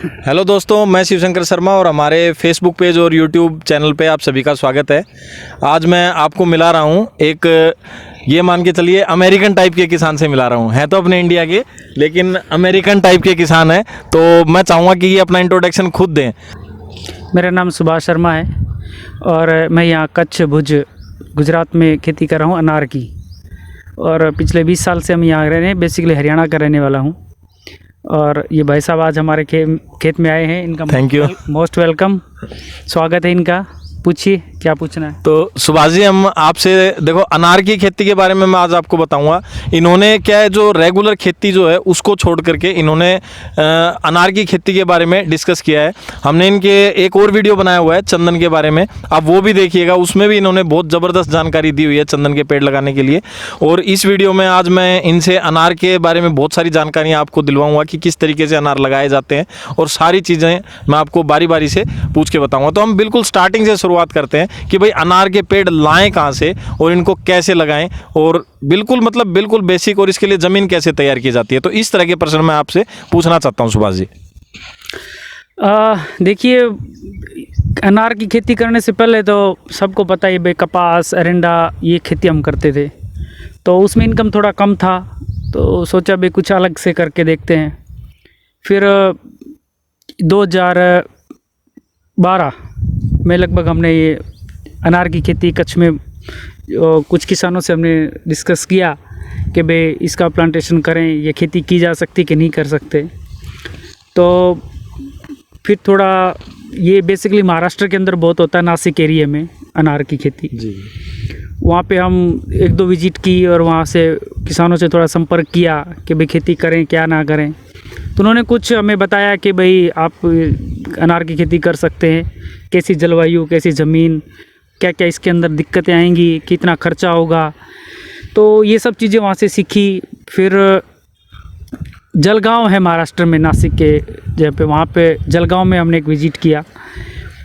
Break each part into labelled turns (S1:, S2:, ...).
S1: Hello दोस्तों, मैं शिवशंकर शर्मा और हमारे फेसबुक पेज और यूट्यूब चैनल पे आप सभी का स्वागत है। आज मैं आपको मिला रहा हूँ एक, ये मान के चलिए, अमेरिकन टाइप के किसान से मिला रहा हूँ। है तो अपने इंडिया के, लेकिन अमेरिकन टाइप के किसान है। तो मैं चाहूँगा कि ये अपना इंट्रोडक्शन खुद दें।
S2: मेरा नाम सुभाष शर्मा है और मैं यहाँ कच्छ भुज गुजरात में खेती कर रहा हूँ अनार की। और पिछले 20 साल से हम यहाँ रह रहे हैं। बेसिकली हरियाणा का रहने वाला हूँ। और ये भाई साहब आज हमारे खेत में आए हैं। इनका
S1: थैंक यू,
S2: मोस्ट वेलकम, स्वागत है इनका। पूछिए क्या पूछना है।
S1: तो सुभाष जी, हम आपसे देखो अनार की खेती के बारे में मैं आज आपको बताऊंगा। इन्होंने क्या है, जो रेगुलर खेती जो है उसको छोड़ करके इन्होंने अनार की खेती के बारे में डिस्कस किया है। हमने इनके एक और वीडियो बनाया हुआ है चंदन के बारे में, आप वो भी देखिएगा। उसमें भी इन्होंने बहुत ज़बरदस्त जानकारी दी हुई है चंदन के पेड़ लगाने के लिए। और इस वीडियो में आज मैं इनसे अनार के बारे में बहुत सारी जानकारियाँ आपको दिलवाऊँगा कि किस तरीके से अनार लगाए जाते हैं, और सारी चीज़ें मैं आपको बारी बारी से पूछ के बताऊँगा। तो हम बिल्कुल स्टार्टिंग से शुरुआत करते हैं कि भाई अनार के पेड़ लाएं कहां से और इनको कैसे लगाएं, और बिल्कुल बेसिक, और इसके लिए जमीन कैसे तैयार की जाती है। तो इस तरह के प्रश्न मैं आपसे पूछना चाहता हूं सुभाष जी।
S2: देखिए, अनार की खेती करने से पहले तो सबको पता है भाई कपास, एरंडा, ये खेती हम करते थे। तो उसमें इनकम थोड़ा कम था, तो सोचा भाई कुछ अलग से करके देखते हैं। फिर 2012 में लगभग हमने ये अनार की खेती कच्छ में कुछ किसानों से हमने डिस्कस किया कि भाई इसका प्लांटेशन करें, ये खेती की जा सकती कि नहीं कर सकते। तो फिर थोड़ा ये बेसिकली महाराष्ट्र के अंदर बहुत होता है, नासिक एरिया में अनार की खेती जी। वहाँ पे हम 1-2 विजिट की और वहाँ से किसानों से थोड़ा संपर्क किया कि भाई खेती करें क्या ना करें। तो उन्होंने कुछ हमें बताया कि भाई आप अनार की खेती कर सकते हैं, कैसी जलवायु, कैसी ज़मीन, क्या क्या इसके अंदर दिक्कतें आएंगी, कितना खर्चा होगा। तो ये सब चीज़ें वहाँ से सीखी। फिर जलगांव है महाराष्ट्र में, नासिक के जहाँ पे, वहाँ पे जलगांव में हमने एक विज़िट किया।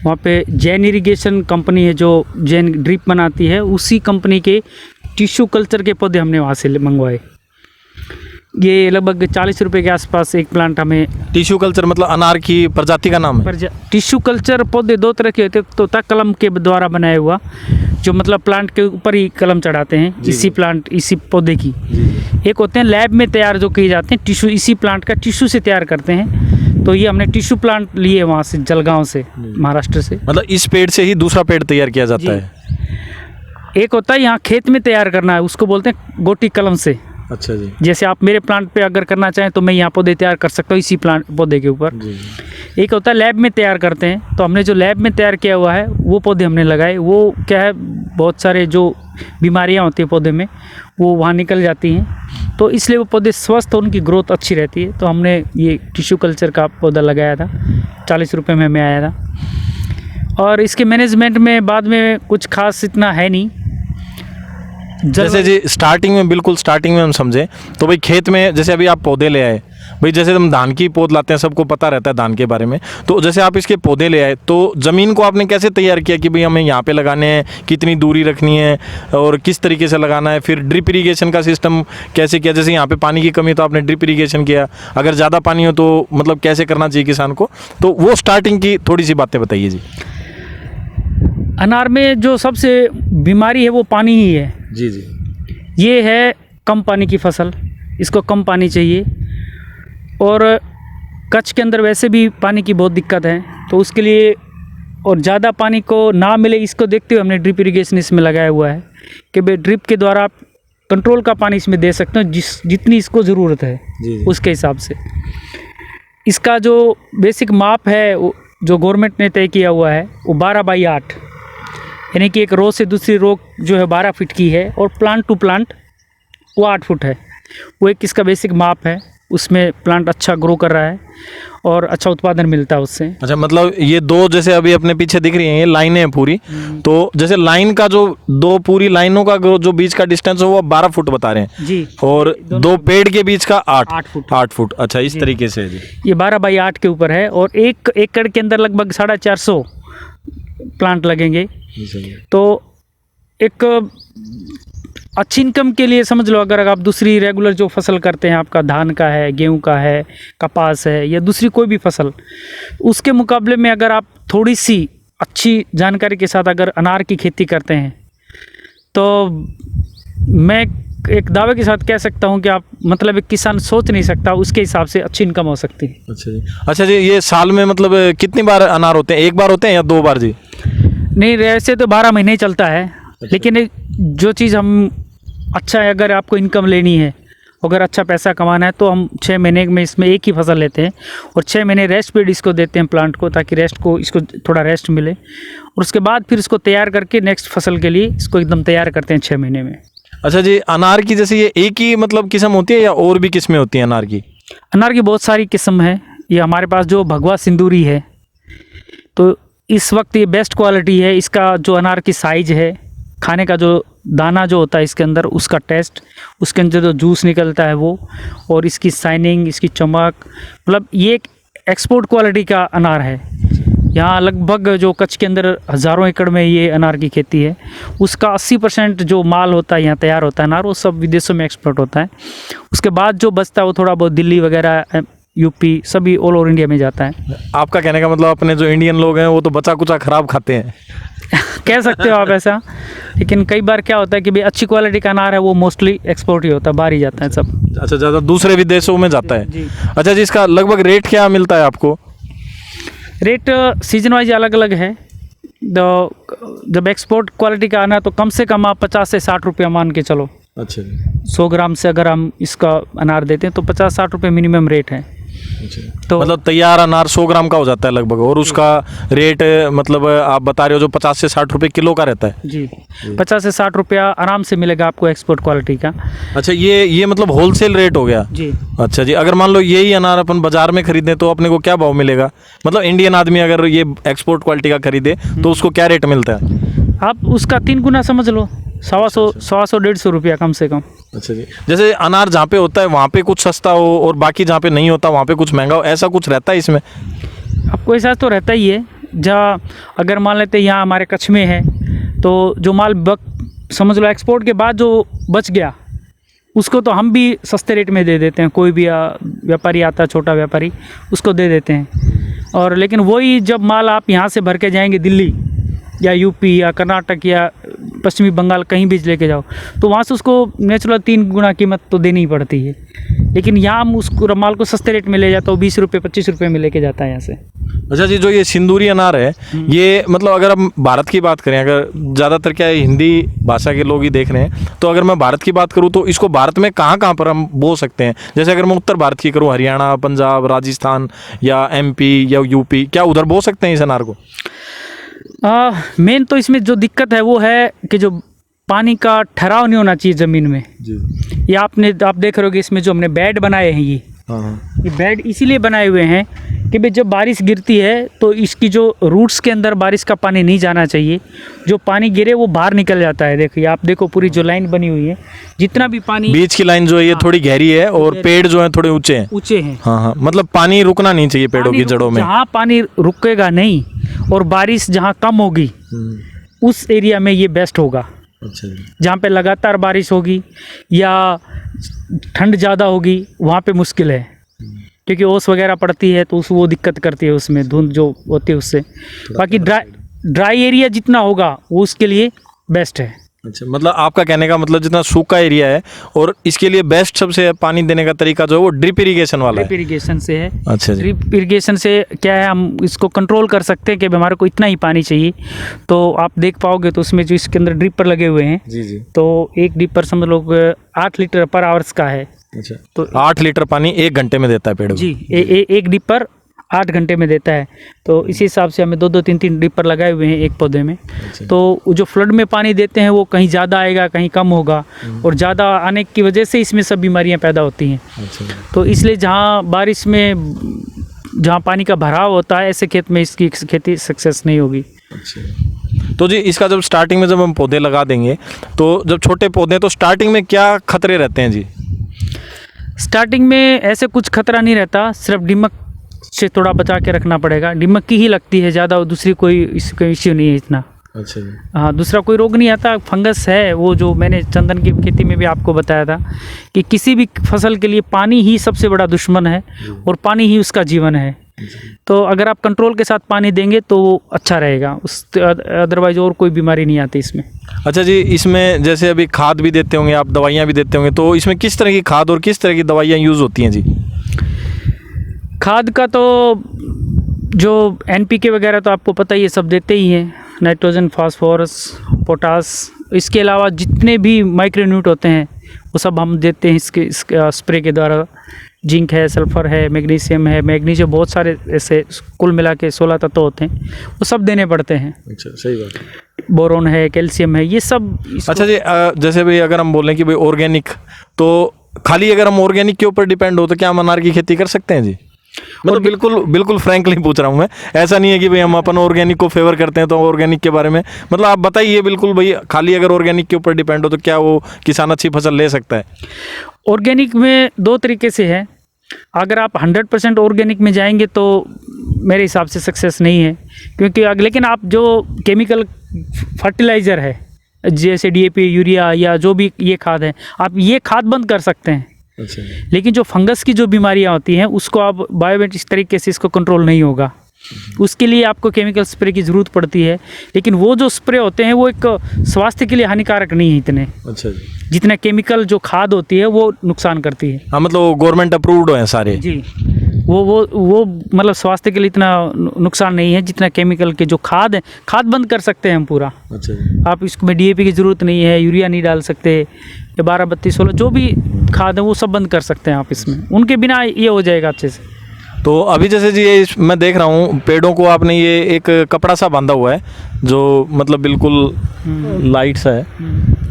S2: वहाँ पे जैन इरिगेशन कंपनी है जो जैन ड्रिप बनाती है, उसी कंपनी के टिश्यू कल्चर के पौधे हमने वहाँ से मंगवाए। ये लगभग 40 रुपये के आसपास एक प्लांट हमें।
S1: टिश्यू कल्चर मतलब अनार की प्रजाति का नाम है?
S2: टिश्यू कल्चर पौधे 2 तरह के होते हैं। तो कलम के द्वारा बनाया हुआ, जो मतलब प्लांट के ऊपर ही कलम चढ़ाते हैं, इसी पौधे की। एक होते हैं लैब में तैयार जो किए जाते हैं टिश्यू, इसी प्लांट का टिश्यू से तैयार करते हैं। तो ये हमने टिश्यू प्लांट लिए वहाँ से, जलगांव से, महाराष्ट्र से।
S1: मतलब इस पेड़ से ही दूसरा पेड़ तैयार किया जाता है?
S2: एक होता है यहाँ खेत में तैयार करना है, उसको बोलते हैं गोटी कलम से।
S1: अच्छा जी। जैसे
S2: आप मेरे प्लांट पे अगर करना चाहें तो मैं यहाँ पौधे तैयार कर सकता हूँ इसी प्लांट पौधे के ऊपर। एक होता है लैब में तैयार करते हैं। तो हमने जो लैब में तैयार किया हुआ है वो पौधे हमने लगाए। वो क्या है, बहुत सारे जो बीमारियाँ होती हैं पौधे में वो वहाँ निकल जाती हैं, तो इसलिए वो पौधे स्वस्थ, उनकी ग्रोथ अच्छी रहती है। तो हमने ये टिश्यू कल्चर का पौधा लगाया था, 40 रुपये में हमें आया था। और इसके मैनेजमेंट में बाद में कुछ खास इतना है नहीं।
S1: जैसे जी स्टार्टिंग में, बिल्कुल स्टार्टिंग में हम समझें तो भाई खेत में जैसे अभी आप पौधे ले आए, भाई जैसे हम धान की पौध लाते हैं, सबको पता रहता है धान के बारे में। तो जैसे आप इसके पौधे ले आए, तो ज़मीन को आपने कैसे तैयार किया कि भाई हमें यहाँ पे लगाने हैं, कितनी दूरी रखनी है और किस तरीके से लगाना है? फिर ड्रिप इरीगेशन का सिस्टम कैसे किया? जैसे यहाँ पे पानी की कमी तो आपने ड्रिप इरीगेशन किया, अगर ज़्यादा पानी हो तो मतलब कैसे करना चाहिए किसान को? तो वो स्टार्टिंग की थोड़ी सी बातें बताइए जी।
S2: अनार में जो सबसे बीमारी है वो पानी ही है
S1: जी जी।
S2: ये है कम पानी की फसल, इसको कम पानी चाहिए। और कच्छ के अंदर वैसे भी पानी की बहुत दिक्कत है, तो उसके लिए और ज़्यादा पानी को ना मिले इसको देखते हुए हमने ड्रिप इरिगेशन इसमें लगाया हुआ है कि भाई ड्रिप के द्वारा आप कंट्रोल का पानी इसमें दे सकते हो, जितनी इसको ज़रूरत है जी। उसके हिसाब से इसका जो बेसिक माप है जो गवर्नमेंट ने तय किया हुआ है वो 12/8, यानी कि एक रो से दूसरी रो जो है 12 फीट की है, और प्लांट टू प्लांट वो 8 फुट है। वो एक इसका बेसिक माप है। उसमें प्लांट अच्छा ग्रो कर रहा है और अच्छा उत्पादन मिलता है उससे। अच्छा,
S1: मतलब ये 2 जैसे अभी अपने पीछे दिख रही हैं, ये लाइनें हैं पूरी। तो जैसे लाइन का जो 2 पूरी लाइनों का जो बीच का डिस्टेंस है वो 12 फुट बता रहे हैं
S2: जी,
S1: और 2 पेड़ के बीच का 8 फुट। अच्छा, इस तरीके से जी।
S2: ये 12/8 के ऊपर है, और 1 एकड़ के अंदर लगभग 450 प्लांट लगेंगे। तो एक अच्छी इनकम के लिए समझ लो, अगर आप दूसरी रेगुलर जो फसल करते हैं, आपका धान का है, गेहूं का है, कपास है, या दूसरी कोई भी फसल, उसके मुकाबले में अगर आप थोड़ी सी अच्छी जानकारी के साथ अगर अनार की खेती करते हैं, तो मैं एक दावे के साथ कह सकता हूं कि आप मतलब एक किसान सोच नहीं सकता, उसके हिसाब से अच्छी इनकम हो सकती है।
S1: अच्छा जी, ये साल में मतलब कितनी बार अनार होते हैं? एक बार होते हैं या 2 बार जी?
S2: नहीं, वैसे तो 12 महीने ही चलता है, लेकिन जो चीज़ हम अच्छा है, अगर आपको इनकम लेनी है, अगर अच्छा पैसा कमाना है, तो हम 6 महीने में इसमें एक ही फसल लेते हैं और 6 महीने रेस्ट पीरियड इसको देते हैं प्लांट को, ताकि इसको थोड़ा रेस्ट मिले, और उसके बाद फिर इसको तैयार करके नेक्स्ट फसल के लिए इसको एकदम तैयार करते हैं 6 महीने में।
S1: अच्छा जी, अनार की जैसे ये एक ही मतलब किस्म होती है या और भी किस्में होती हैं अनार की?
S2: अनार की बहुत सारी किस्म है। ये हमारे पास जो भगवा सिंदूरी है, तो इस वक्त ये बेस्ट क्वालिटी है। इसका जो अनार की साइज है, खाने का जो दाना जो होता है इसके अंदर, उसका टेस्ट, उसके अंदर जो जूस निकलता है वो, और इसकी शाइनिंग, इसकी चमक, मतलब ये एक एक्सपोर्ट क्वालिटी का अनार है। यहाँ लगभग जो कच्छ के अंदर हज़ारों एकड़ में ये अनार की खेती है, उसका 80% जो माल होता है यहाँ तैयार होता है अनार, वो सब विदेशों में एक्सपोर्ट होता है। उसके बाद जो बचता है वो थोड़ा बहुत दिल्ली वगैरह, यूपी, सभी ऑल ओवर इंडिया में जाता है।
S1: आपका कहने का मतलब अपने जो इंडियन लोग हैं वो तो बचा कुचा खराब खाते हैं।
S2: कह सकते हो आप ऐसा, लेकिन कई बार क्या होता है कि भाई अच्छी क्वालिटी का अनार है, वो मोस्टली एक्सपोर्ट ही होता है, बाहर ही जाता है सब।
S1: अच्छा, ज़्यादा दूसरे विदेशों में जाता है।
S2: जी।
S1: अच्छा जी, इसका लगभग रेट क्या मिलता है आपको?
S2: रेट सीजन वाइज अलग अलग है। जब एक्सपोर्ट क्वालिटी का आना है तो कम से कम आप 50 से 60 रुपया मान के चलो।
S1: अच्छा,
S2: 100 ग्राम से अगर हम इसका अनार देते हैं तो 50-60 रुपये मिनिमम रेट है।
S1: तो मतलब तैयार अनार 100 ग्राम का हो जाता है लगभग, और उसका रेट मतलब आप बता रहे हो जो 50 से 60 रुपये किलो का रहता है।
S2: जी, 50 से 60 रुपया आराम से मिलेगा आपको एक्सपोर्ट क्वालिटी का।
S1: अच्छा, ये मतलब होलसेल रेट हो गया।
S2: जी।
S1: अच्छा जी, अगर मान लो यही अनार अपन बाजार में खरीदें तो अपने को क्या भाव मिलेगा? मतलब इंडियन आदमी अगर ये एक्सपोर्ट क्वालिटी का खरीदे तो उसको क्या रेट मिलता है?
S2: आप उसका 3 गुना समझ लो, 100-150 रुपया कम से कम।
S1: अच्छा जी, जैसे अनार जहाँ पे होता है वहाँ पे कुछ सस्ता हो और बाकी जहाँ पे नहीं होता वहाँ पे कुछ महंगा हो, ऐसा कुछ रहता है इसमें?
S2: आपको ऐसा तो रहता ही है। जहाँ अगर मान लेते हैं यहाँ हमारे कच्छ में है, तो जो माल समझ लो एक्सपोर्ट के बाद जो बच गया, उसको तो हम भी सस्ते रेट में दे देते हैं। कोई भी व्यापारी आता है, छोटा व्यापारी, उसको दे देते हैं। और लेकिन वही जब माल आप यहाँ से भर के जाएंगे दिल्ली या यूपी या कर्नाटक या पश्चिमी बंगाल, कहीं भी लेके जाओ, तो वहाँ से उसको नेचुरल 3 गुना कीमत तो देनी ही पड़ती है। लेकिन यहाँ हम उसको माल को सस्ते रेट में ले जाता हूँ, 20 रुपये 25 रुपये में लेके जाता है यहाँ से।
S1: अच्छा जी, जो ये सिंदूरी अनार है, ये मतलब अगर हम भारत की बात करें, अगर ज़्यादातर क्या है हिंदी भाषा के लोग ही देख रहे हैं, तो अगर मैं भारत की बात करूँ तो इसको भारत में कहाँ कहाँ पर हम बो सकते हैं? जैसे अगर मैं उत्तर भारत की करूँ, हरियाणा, पंजाब, राजस्थान या MP या UP, क्या उधर बो सकते हैं इस अनार को?
S2: मेन तो इसमें जो दिक्कत है वो है कि जो पानी का ठहराव नहीं होना चाहिए ज़मीन में जी। ये आप देख रहे हो कि इसमें जो हमने बेड बनाए हैं, ये बेड इसीलिए बनाए हुए हैं कि भाई जब बारिश गिरती है तो इसकी जो रूट्स के अंदर बारिश का पानी नहीं जाना चाहिए। जो पानी गिरे वो बाहर निकल जाता है। देखिए, आप देखो पूरी जो लाइन बनी हुई है, जितना भी पानी,
S1: बीच की लाइन जो है ये थोड़ी गहरी है और पेड़ जो है थोड़े ऊंचे हैं। हाँ, मतलब पानी रुकना नहीं चाहिए पेड़ों की जड़ों में।
S2: जहाँ पानी रुकेगा नहीं और बारिश जहाँ कम होगी उस एरिया में ये बेस्ट होगा।
S1: अच्छा,
S2: जहाँ पे लगातार बारिश होगी या ठंड ज़्यादा होगी वहाँ पे मुश्किल है, क्योंकि ओस वगैरह पड़ती है तो वो दिक्कत करती है, उसमें धुंध जो होती है उससे। बाकी ड्राई एरिया जितना होगा वो उसके लिए बेस्ट है।
S1: अच्छा, मतलब आपका कहने का मतलब जितना सूखा एरिया है और इसके लिए बेस्ट सबसे पानी देने का तरीका जो है वो ड्रिप इरिगेशन वाला है।
S2: ड्रिप इरिगेशन से है।
S1: अच्छा,
S2: ड्रिप इरिगेशन से क्या है, हम इसको कंट्रोल कर सकते हैं कि हमारे को इतना ही पानी चाहिए। तो आप देख पाओगे तो उसमें जो इसके अंदर ड्रिपर लगे हुए हैं जी, तो एक ड्रिपर समझ लो 8 लीटर पर आवर्स का है। अच्छा, तो 8
S1: लीटर पानी 1 घंटे में देता है पेड़
S2: जी। एक ड्रिपर 8 घंटे में देता है। तो इसी हिसाब से हमें 2-2 3-3 ड्रिपर लगाए हुए हैं एक पौधे में। तो जो फ्लड में पानी देते हैं वो कहीं ज़्यादा आएगा, कहीं कम होगा, और ज़्यादा आने की वजह से इसमें सब बीमारियां पैदा होती हैं। तो इसलिए जहाँ बारिश में जहाँ पानी का भराव होता है, ऐसे खेत में इसकी खेती सक्सेस नहीं होगी।
S1: तो जी, इसका जब स्टार्टिंग में जब हम पौधे लगा देंगे, तो जब छोटे पौधे हैं तो स्टार्टिंग में क्या खतरे रहते हैं जी?
S2: स्टार्टिंग में ऐसे कुछ खतरा नहीं रहता, सिर्फ दीमक से थोड़ा बचा के रखना पड़ेगा। दीमक की ही लगती है ज़्यादा, दूसरी कोई इश्यू नहीं है इतना।
S1: अच्छा जी।
S2: हाँ, दूसरा कोई रोग नहीं आता। फंगस है वो जो मैंने चंदन की खेती में भी आपको बताया था कि किसी भी फसल के लिए पानी ही सबसे बड़ा दुश्मन है और पानी ही उसका जीवन है। तो अगर आप कंट्रोल के साथ पानी देंगे तो वो अच्छा रहेगा, उस अदरवाइज और कोई बीमारी नहीं आती इसमें।
S1: अच्छा जी, इसमें जैसे अभी खाद भी देते होंगे आप, दवाइयाँ भी देते होंगे, तो इसमें किस तरह की खाद और किस तरह की दवाइयाँ यूज़ होती हैं जी?
S2: खाद का तो जो NPK वगैरह तो आपको पता ही है, सब देते ही हैं, नाइट्रोजन, फास्फोरस, पोटास। इसके अलावा जितने भी माइक्रोन्यूट होते हैं वो सब हम देते हैं इसके स्प्रे के द्वारा। जिंक है, सल्फ़र है, मैग्नीशियम है, मैग्नीशियम, बहुत सारे ऐसे कुल मिला के 16 तत्व होते हैं, वो सब देने पड़ते हैं।
S1: अच्छा, सही बात है।
S2: बोरोन है, कैल्शियम है, ये सब।
S1: अच्छा जी, जैसे भाई अगर हम बोलें कि भाई ऑर्गेनिक, तो खाली अगर हम ऑर्गेनिक के ऊपर डिपेंड हो तो क्या हम अनार की खेती कर सकते हैं जी? मतलब बिल्कुल बिल्कुल फ्रैंकली पूछ रहा हूँ मैं, ऐसा नहीं है कि भाई हम अपन ऑर्गेनिक को फेवर करते हैं तो ऑर्गेनिक के बारे में, मतलब आप बताइए बिल्कुल भाई, खाली अगर ऑर्गेनिक के ऊपर डिपेंड हो तो क्या वो किसान अच्छी फसल ले सकता है?
S2: ऑर्गेनिक में 2 तरीके से है। अगर आप 100% ऑर्गेनिक में जाएंगे तो मेरे हिसाब से सक्सेस नहीं है, क्योंकि लेकिन आप जो केमिकल फर्टिलाइज़र है जैसे DAP, यूरिया या जो भी ये खाद है, आप ये खाद बंद कर सकते हैं।
S1: अच्छा।
S2: लेकिन जो फंगस की जो बीमारियां होती हैं उसको आप बायोवेट इस तरीके से इसको कंट्रोल नहीं होगा, उसके लिए आपको केमिकल स्प्रे की ज़रूरत पड़ती है। लेकिन वो जो स्प्रे होते हैं वो एक स्वास्थ्य के लिए हानिकारक नहीं है इतने।
S1: अच्छा जी।
S2: जितना केमिकल जो खाद होती है वो नुकसान करती है।
S1: हाँ, मतलब वो गवर्नमेंट अप्रूव्ड हैं सारे
S2: जी, वो मतलब स्वास्थ्य के लिए इतना नुकसान नहीं है जितना केमिकल के जो खाद है। खाद बंद कर सकते हैं हम पूरा।
S1: अच्छा जी।
S2: आप इसमें DAP की ज़रूरत नहीं है, यूरिया नहीं डाल सकते, या 12-32-16 जो भी खाद है वो सब बंद कर सकते हैं आप इसमें, उनके बिना ये हो जाएगा अच्छे से।
S1: तो अभी जैसे जी ये मैं देख रहा हूँ पेड़ों को आपने ये एक कपड़ा सा बांधा हुआ है जो मतलब बिल्कुल लाइट सा है,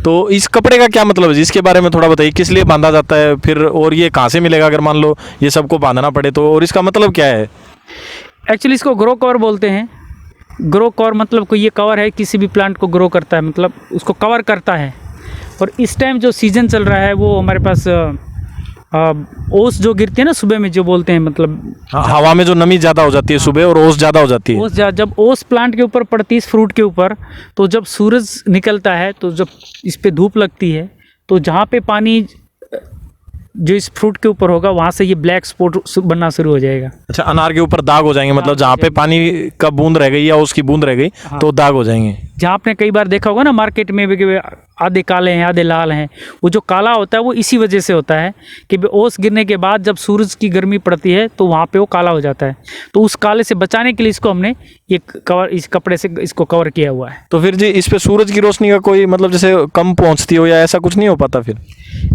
S1: तो इस कपड़े का क्या मतलब है जी? इसके बारे में थोड़ा बताइए, किस लिए बांधा जाता है फिर, और ये कहाँ से मिलेगा अगर मान लो ये सबको बांधना पड़े तो, और इसका मतलब क्या है?
S2: एक्चुअली इसको ग्रो कवर बोलते हैं। ग्रो कवर मतलब कोई ये कवर है, किसी भी प्लांट को ग्रो करता है, मतलब उसको कवर करता है। और इस टाइम जो सीज़न चल रहा है वो हमारे पास ओस जो गिरती है ना सुबह में, जो बोलते हैं मतलब
S1: हवा में जो नमी ज़्यादा हो जाती है सुबह और ओस ज़्यादा हो जाती है।
S2: ओस जब ओस प्लांट के ऊपर पड़ती है, इस फ्रूट के ऊपर, तो जब सूरज निकलता है तो जब इस पे धूप लगती है तो जहाँ पे पानी जो इस फ्रूट के ऊपर होगा वहाँ से ये ब्लैक स्पॉट बनना शुरू हो जाएगा।
S1: अच्छा, अनार के ऊपर दाग हो जाएंगे, मतलब जहाँ पे पानी का बूंद रह गई या उसकी बूंद रह गई तो दाग हो जाएंगे।
S2: जहाँ आपने कई बार देखा होगा ना मार्केट में भी आधे काले हैं आधे लाल हैं, वो जो काला होता है वो इसी वजह से होता है कि ओस गिरने के बाद जब सूरज की गर्मी पड़ती है तो वहाँ पे वो काला हो जाता है। तो उस काले से बचाने के लिए इसको हमने ये कवर, इस कपड़े से इसको कवर किया हुआ है।
S1: तो फिर जी इस पे सूरज की रोशनी का कोई मतलब जैसे कम पहुँचती हो या ऐसा कुछ नहीं हो पाता फिर?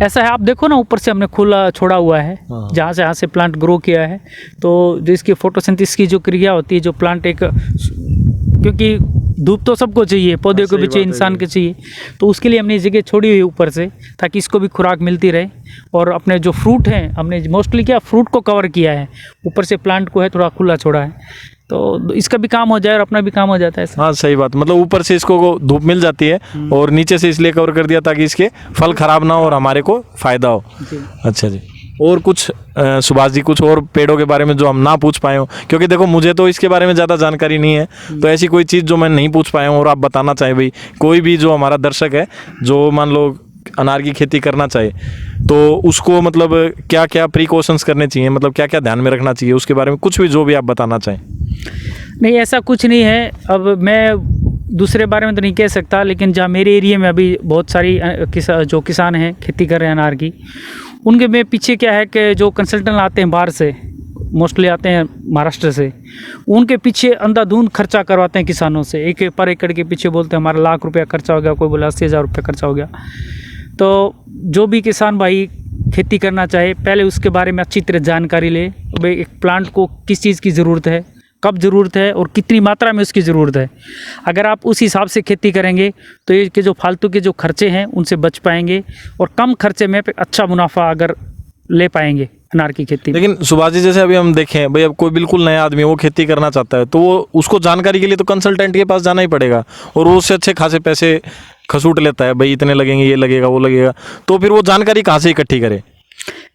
S2: ऐसा है, आप देखो ना ऊपर से हमने खुला छोड़ा हुआ है जहाँ से प्लांट ग्रो किया है, तो जो इसकी फोटोसिंथेसिस की जो क्रिया होती है, जो प्लांट एक, क्योंकि धूप तो सबको चाहिए, पौधे को भी चाहिए, इंसान के चाहिए, तो उसके लिए हमने जगह छोड़ी हुई ऊपर से ताकि इसको भी खुराक मिलती रहे। और अपने जो फ्रूट हैं हमने मोस्टली क्या फ्रूट को कवर किया है, ऊपर से प्लांट को है थोड़ा खुला छोड़ा है, तो इसका भी काम हो जाए और अपना भी काम हो जाता है।
S1: हाँ सही बात, मतलब ऊपर से इसको धूप मिल जाती है और नीचे से इसलिए कवर कर दिया ताकि इसके फल खराब ना हो और हमारे को फ़ायदा हो। अच्छा जी, और कुछ सुभाष जी कुछ और पेड़ों के बारे में जो हम ना पूछ पाए हो, क्योंकि देखो मुझे तो इसके बारे में ज़्यादा जानकारी नहीं है, तो ऐसी कोई चीज़ जो मैं नहीं पूछ पाया हूँ और आप बताना चाहें भाई, कोई भी जो हमारा दर्शक है जो मान लो अनार की खेती करना चाहे तो उसको मतलब क्या क्या प्रिकॉशंस करने चाहिए, मतलब क्या क्या ध्यान में रखना चाहिए, उसके बारे में कुछ भी जो भी आप बताना चाहें।
S2: नहीं, ऐसा कुछ नहीं है। अब मैं दूसरे बारे में तो नहीं कह सकता, लेकिन जहाँ मेरे एरिया में अभी बहुत सारी जो किसान हैं खेती कर रहे हैं अनार की, उनके में पीछे क्या है कि जो कंसल्टेंट आते हैं बाहर से, मोस्टली आते हैं महाराष्ट्र से, उनके पीछे अंधाधुंध खर्चा करवाते हैं किसानों से। एक पर एकड़ के पीछे बोलते हैं हमारा लाख रुपया खर्चा हो गया, कोई बोला 80,000 रुपया खर्चा हो गया। तो जो भी किसान भाई खेती करना चाहे पहले उसके बारे में अच्छी तरह जानकारी ले, भाई एक प्लांट को किस चीज़ की ज़रूरत है, कब ज़रूरत है और कितनी मात्रा में उसकी ज़रूरत है। अगर आप उस हिसाब से खेती करेंगे तो ये के जो फालतू के जो खर्चे हैं उनसे बच पाएंगे और कम खर्चे में अच्छा मुनाफा अगर ले पाएंगे अनार की खेती।
S1: लेकिन सुभाष जी जैसे अभी हम देखें भाई, अब कोई बिल्कुल नया आदमी वो खेती करना चाहता है तो वो उसको जानकारी के लिए तो कंसल्टेंट के पास जाना ही पड़ेगा और वो उससे अच्छे खासे पैसे खसूट लेता है, भाई इतने लगेंगे, ये लगेगा, वो लगेगा, तो फिर वो जानकारी कहाँ से इकट्ठी करे?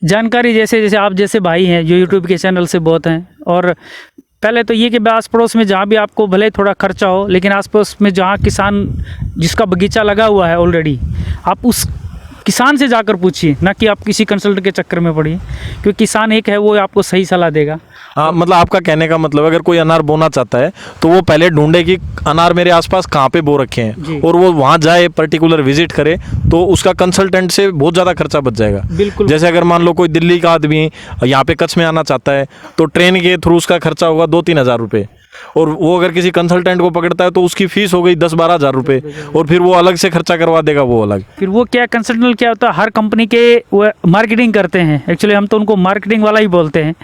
S1: जानकारी
S2: जैसे आप जैसे भाई हैं जो यूट्यूब के चैनल से बहुत हैं, और पहले तो ये कि आस पड़ोस में जहाँ भी आपको भले थोड़ा खर्चा हो, लेकिन आस पड़ोस में जहाँ किसान जिसका बगीचा लगा हुआ है ऑलरेडी, आप उस किसान से जाकर पूछिए, ना कि आप किसी कंसल्टेंट के चक्कर में पड़िए, क्योंकि किसान एक है वो आपको सही सलाह देगा।
S1: हाँ, मतलब आपका कहने का मतलब अगर कोई अनार बोना चाहता है तो वो पहले ढूंढे कि अनार मेरे आसपास कहाँ पे बो रखे
S2: जी।
S1: हैं, और वो वहाँ जाए, पर्टिकुलर विजिट करे, तो उसका कंसल्टेंट से बहुत ज़्यादा खर्चा बच जाएगा।
S2: बिल्कुल।
S1: जैसे अगर मान लो कोई दिल्ली का आदमी यहाँ पे कच्छ में आना चाहता है तो ट्रेन के थ्रू उसका खर्चा होगा 2-3 हज़ार रुपये, और वो अगर किसी कंसल्टेंट को पकड़ता है तो उसकी फीस हो गई 10-12 हज़ार रुपये, और फिर वो अलग से खर्चा करवा देगा वो अलग।
S2: फिर वो क्या कंसल्टेंट क्या होता है, हर कंपनी के वो मार्केटिंग करते हैं, एक्चुअली हम तो उनको मार्केटिंग वाला ही बोलते हैं,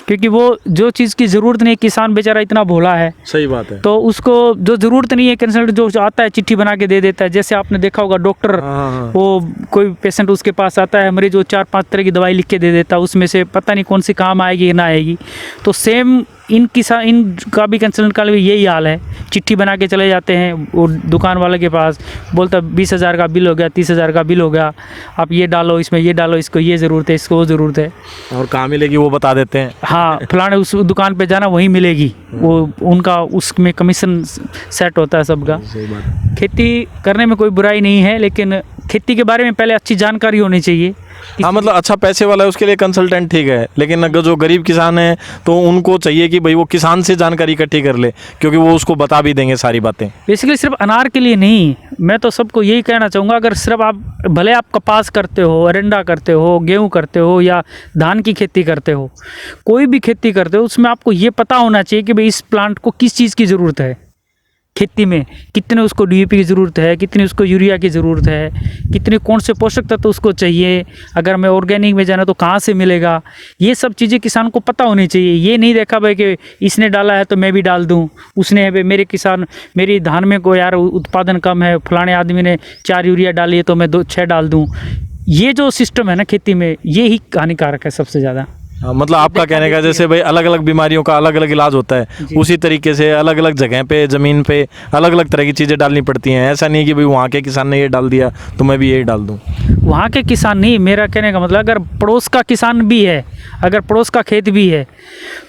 S2: क्योंकि वो जो चीज़ की ज़रूरत नहीं, किसान बेचारा इतना भोला है,
S1: सही बात है।
S2: तो उसको जो ज़रूरत नहीं है कंसल्टेंट जो आता है चिट्ठी बना के दे देता है। जैसे आपने देखा होगा डॉक्टर,
S1: हाँ।
S2: वो कोई पेशेंट उसके पास आता है, मरीज वो 4-5 तरह की दवाई लिख के दे देता है, उसमें से पता नहीं कौन सी काम आएगी या ना आएगी। तो सेम इनका भी कंसल्टेंट का भी यही हाल है, चिट्ठी बना के चले जाते हैं वो दुकान वाले के पास, बोलता 20,000 का बिल हो गया, 30,000 का बिल हो गया, आप ये डालो, इसमें ये डालो, इसको ये ज़रूरत है, इसको वो ज़रूरत है,
S1: और कहाँ मिलेगी वो बता देते हैं।
S2: हाँ फलाने उस दुकान पे जाना वहीं मिलेगी, वो उनका उसमें कमीशन सेट होता है सबका।
S1: सही बात।
S2: खेती करने में कोई बुराई नहीं है, लेकिन खेती के बारे में पहले अच्छी जानकारी होनी चाहिए।
S1: हाँ, मतलब अच्छा पैसे वाला है उसके लिए कंसल्टेंट ठीक है, लेकिन अगर जो गरीब किसान है तो उनको चाहिए कि भाई वो किसान से जानकारी इकट्ठी कर ले, क्योंकि वो उसको बता भी देंगे सारी बातें।
S2: बेसिकली सिर्फ अनार के लिए नहीं, मैं तो सबको यही कहना चाहूँगा, अगर सिर्फ आप भले आप कपास करते हो, एरंडा करते हो, गेहूँ करते हो, या धान की खेती करते हो, कोई भी खेती करते हो, उसमें आपको ये पता होना चाहिए कि भाई इस प्लांट को किस चीज़ की ज़रूरत है, खेती में कितने उसको डीएपी की ज़रूरत है, कितनी उसको यूरिया की ज़रूरत है, कितने कौन से पोषक तत्व उसको चाहिए, अगर मैं ऑर्गेनिक में जाना तो कहाँ से मिलेगा, ये सब चीज़ें किसान को पता होनी चाहिए। ये नहीं देखा भाई कि इसने डाला है तो मैं भी डाल दूँ, उसने भाई मेरी धान में को यार उत्पादन कम है, फलाने आदमी ने 4 यूरिया डाली है तो मैं 2-6 डाल दूँ। ये जो सिस्टम है ना खेती में, ये ही हानिकारक है सबसे ज़्यादा।
S1: हाँ, मतलब आपका कहने का जैसे भाई अलग अलग बीमारियों का अलग अलग इलाज होता है, उसी तरीके से अलग अलग जगह पे, ज़मीन पे अलग अलग तरह की चीज़ें डालनी पड़ती हैं। ऐसा नहीं कि भाई वहाँ के किसान ने ये डाल दिया तो मैं भी यही डाल दूँ।
S2: वहाँ के किसान नहीं, मेरा कहने का मतलब अगर पड़ोस का किसान भी है, अगर पड़ोस का खेत भी है,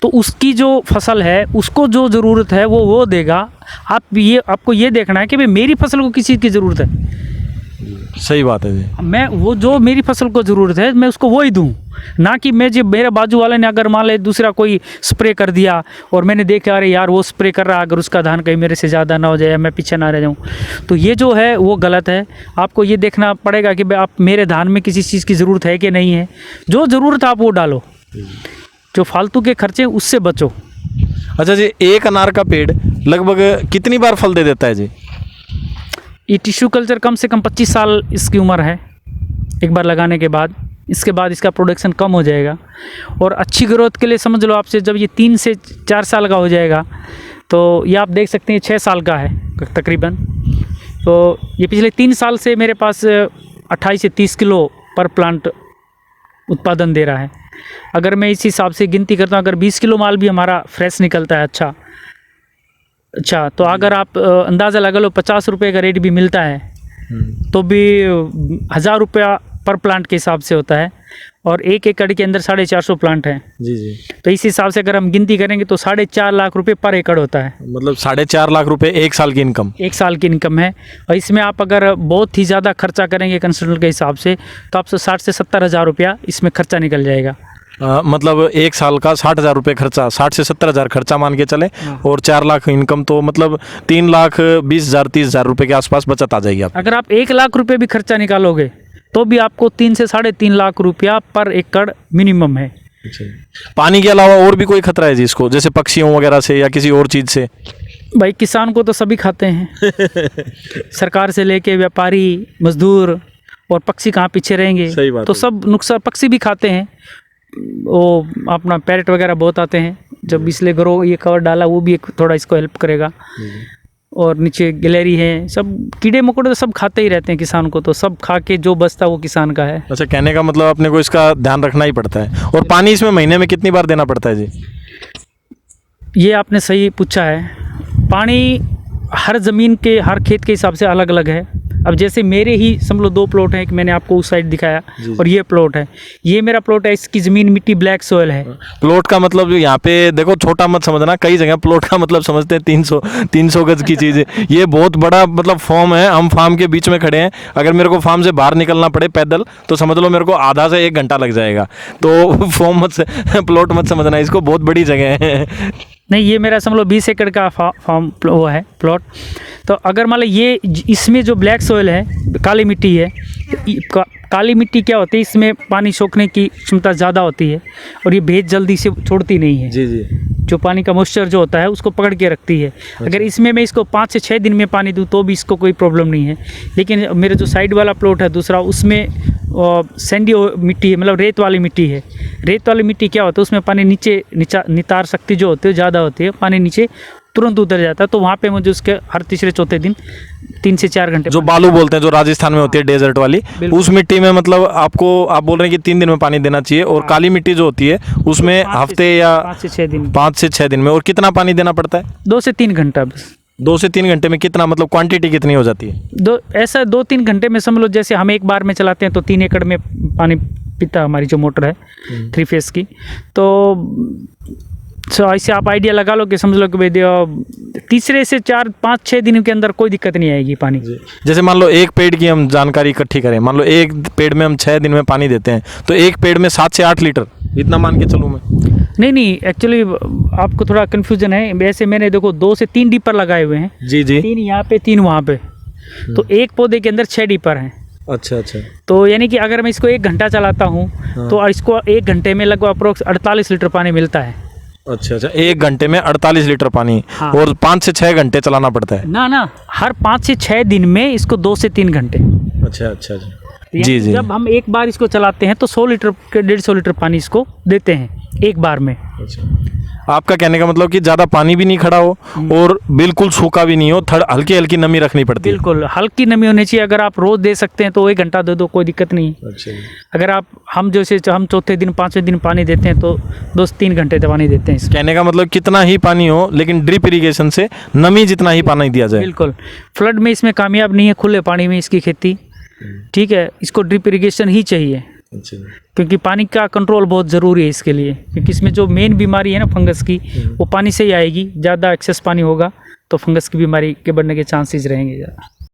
S2: तो उसकी जो फसल है उसको जो ज़रूरत है वो देगा। आपको ये देखना है कि भाई मेरी फसल को किस चीज़ की ज़रूरत है।
S1: सही बात है जी।
S2: मैं वो जो मेरी फसल को ज़रूरत है मैं उसको वो ही दूँ, ना कि मैं जो मेरे बाजू वाले ने अगर मान ले दूसरा कोई स्प्रे कर दिया और मैंने देखा अरे यार वो स्प्रे कर रहा, अगर उसका धान कहीं मेरे से ज़्यादा ना हो जाए या मैं पीछे ना रह जाऊँ, तो ये जो है वो गलत है। आपको ये देखना पड़ेगा कि भाई आप मेरे धान में किसी चीज़ की ज़रूरत है कि नहीं है, जो ज़रूरत आप वो डालो, जो फालतू के खर्चे उससे बचो।
S1: अच्छा जी, एक अनार का पेड़ लगभग कितनी बार फल दे देता है जी?
S2: ये टिश्यू कल्चर कम से कम 25 साल इसकी उम्र है एक बार लगाने के बाद। इसके बाद इसका प्रोडक्शन कम हो जाएगा, और अच्छी ग्रोथ के लिए समझ लो आपसे जब ये 3 से 4 साल का हो जाएगा, तो ये आप देख सकते हैं 6 साल का है तकरीबन। तो ये पिछले 3 साल से मेरे पास 28 से 30 किलो पर प्लांट उत्पादन दे रहा है। अगर मैं इस हिसाब से गिनती करता हूँ, अगर 20 किलो माल भी हमारा फ्रेश निकलता है अच्छा, तो अगर आप अंदाज़ा लगा लो 50 रुपये का रेट भी मिलता है, तो भी 1000 रुपया पर प्लांट के हिसाब से होता है, और 1 एकड़ के अंदर 450 प्लांट हैं।
S1: जी।
S2: तो इस हिसाब से अगर हम गिनती करेंगे तो 4.5 लाख रुपए पर एकड़ होता है।
S1: मतलब 4.5 लाख रुपए 1 साल की इनकम।
S2: 1 साल की इनकम है, और इसमें आप अगर बहुत ही ज़्यादा खर्चा करेंगे कंसल्टेंट के हिसाब से, तो आपसे 60 से 70 हज़ार रुपया इसमें खर्चा निकल जाएगा।
S1: मतलब 1 साल का 60,000 रुपये खर्चा, 60 से 70,000 खर्चा मान के चले, और 4 लाख इनकम, तो मतलब 3,20,000 30,000 रुपये के आसपास बचत आ जाएगी आप।
S2: अगर आप 1 लाख रुपये भी खर्चा निकालोगे तो भी आपको 3 से 3.5 लाख रुपया पर एकड़ मिनिमम है।
S1: पानी के अलावा और भी कोई खतरा है जी इसको, जैसे पक्षियों वगैरह से या किसी और चीज़ से?
S2: भाई किसान को तो सभी खाते हैं सरकार से लेके व्यापारी, मजदूर, और पक्षी कहाँ पीछे रहेंगे।
S1: सही बात
S2: तो
S1: है।
S2: सब नुकसान पक्षी भी खाते हैं, वो अपना पैरेट वगैरह बहुत आते हैं, जब इसलिए ग्रो ये कवर डाला वो भी एक थोड़ा इसको हेल्प करेगा। और नीचे गैलरी है, सब कीड़े मकोड़े तो सब खाते ही रहते हैं किसान को, तो सब खा के जो बचता वो किसान का है।
S1: अच्छा, कहने का मतलब अपने को इसका ध्यान रखना ही पड़ता है। और पानी इसमें महीने में कितनी बार देना पड़ता है जी?
S2: ये आपने सही पूछा है। पानी हर ज़मीन के, हर खेत के हिसाब से अलग अलग है। अब जैसे मेरे ही समझ लो 2 प्लॉट हैं, कि मैंने आपको उस साइड दिखाया और ये प्लॉट है, ये मेरा प्लॉट है, इसकी ज़मीन मिट्टी ब्लैक सोयल है।
S1: प्लॉट का मतलब जो यहाँ पे देखो, छोटा मत समझना, कई जगह प्लॉट का मतलब समझते हैं 300 गज की चीज़ है। ये बहुत बड़ा मतलब फार्म है, हम फार्म के बीच में खड़े हैं। अगर मेरे को फार्म से बाहर निकलना पड़े पैदल तो समझ लो मेरे को आधा से 1 घंटा लग जाएगा। तो फार्म प्लॉट मत समझना इसको, बहुत बड़ी जगह है।
S2: नहीं, ये मेरा समझ लो 20 एकड़ का फार्म वो है प्लॉट। तो अगर मान लो ये इसमें जो ब्लैक सोइल है, काली मिट्टी है, तो काली मिट्टी क्या होती है, इसमें पानी सोखने की क्षमता ज़्यादा होती है और ये भेज जल्दी से छोड़ती नहीं है।
S1: जी जी।
S2: जो पानी का मॉइस्चर जो होता है उसको पकड़ के रखती है। अगर इसमें मैं इसको 5 से 6 दिन में पानी दूँ तो भी इसको कोई प्रॉब्लम नहीं है। लेकिन मेरे जो साइड वाला प्लॉट है दूसरा, उसमें सैंडी मिट्टी है, मतलब रेत वाली मिट्टी है। रेत वाली मिट्टी क्या होता है, उसमें पानी नितार शक्ति जो होती है ज़्यादा होती है, पानी नीचे तुरंत उतर जाता है। तो वहाँ पे मुझे उसके हर तीसरे चौथे दिन 3 से 4 घंटे,
S1: जो बालू बोलते हैं, जो राजस्थान में होती है डेजर्ट वाली, उस मिट्टी में मतलब आप बोल रहे हैं कि 3 दिन में पानी देना चाहिए। और काली मिट्टी जो होती है उसमें हफ्ते या
S2: 5 से 6 दिन,
S1: 5 से 6 दिन में। और कितना पानी देना पड़ता है?
S2: 2 से 3 घंटा बस।
S1: 2 से 3 घंटे में कितना, मतलब क्वांटिटी कितनी हो जाती है?
S2: ऐसा 2-3 घंटे में समझ लो, जैसे हम एक बार में चलाते हैं तो 3 एकड़ में पानी पीता हमारी जो मोटर है 3 फेस की। तो ऐसे आप आइडिया लगा लो कि समझ लो कि भाई तीसरे से 4-5-6 दिन के अंदर कोई दिक्कत नहीं आएगी पानी।
S1: जैसे मान लो एक पेड़ की हम जानकारी इकट्ठी करें, मान लो एक पेड़ में हम 6 दिन में पानी देते हैं, तो एक पेड़ में 7 से 8 लीटर, इतना मान के चलूँ मैं?
S2: नहीं, एक्चुअली आपको थोड़ा कन्फ्यूजन है। वैसे मैंने देखो 2 से 3 डीपर लगाए हुए हैं।
S1: जी जी।
S2: 3 यहाँ पे 3 वहाँ पे, तो एक पौधे के अंदर 6 डीपर हैं।
S1: अच्छा अच्छा।
S2: तो यानी कि अगर मैं इसको 1 घंटा चलाता हूँ तो इसको 1 घंटे में लगभग अप्रोक्स 48 लीटर पानी मिलता है।
S1: अच्छा अच्छा, 1 घंटे में 48 लीटर पानी।
S2: हाँ।
S1: और 5 से 6 घंटे चलाना पड़ता है?
S2: ना, हर 5 से 6 दिन में इसको 2 से 3 घंटे।
S1: अच्छा अच्छा जी
S2: जी
S1: जी।
S2: जब हम एक बार इसको चलाते हैं तो 100 लीटर के 150 लीटर पानी इसको देते हैं एक बार में।
S1: अच्छा, आपका कहने का मतलब कि ज़्यादा पानी भी नहीं खड़ा हो और बिल्कुल सूखा भी नहीं हो, हल्की हल्की नमी रखनी पड़ती है?
S2: बिल्कुल हल्की नमी होनी चाहिए। अगर आप रोज़ दे सकते हैं तो 1 घंटा दे दो, कोई दिक्कत नहीं।
S1: अच्छा।
S2: अगर हम चौथे दिन 5वें दिन पानी देते हैं तो 2 से 3 घंटे पानी देते हैं इसमें।
S1: कहने का मतलब कितना ही पानी हो, लेकिन ड्रिप इरिगेशन से नमी जितना ही पानी दिया जाए।
S2: बिल्कुल। फ्लड में इसमें कामयाब नहीं है, खुले पानी में इसकी खेती, ठीक है। इसको ड्रिप इरिगेशन ही चाहिए।
S1: अच्छा।
S2: क्योंकि पानी का कंट्रोल बहुत ज़रूरी है इसके लिए, क्योंकि इसमें जो मेन बीमारी है ना फंगस की, वो पानी से ही आएगी। ज़्यादा एक्सेस पानी होगा तो फंगस की बीमारी के बढ़ने के चांसेस रहेंगे ज़्यादा।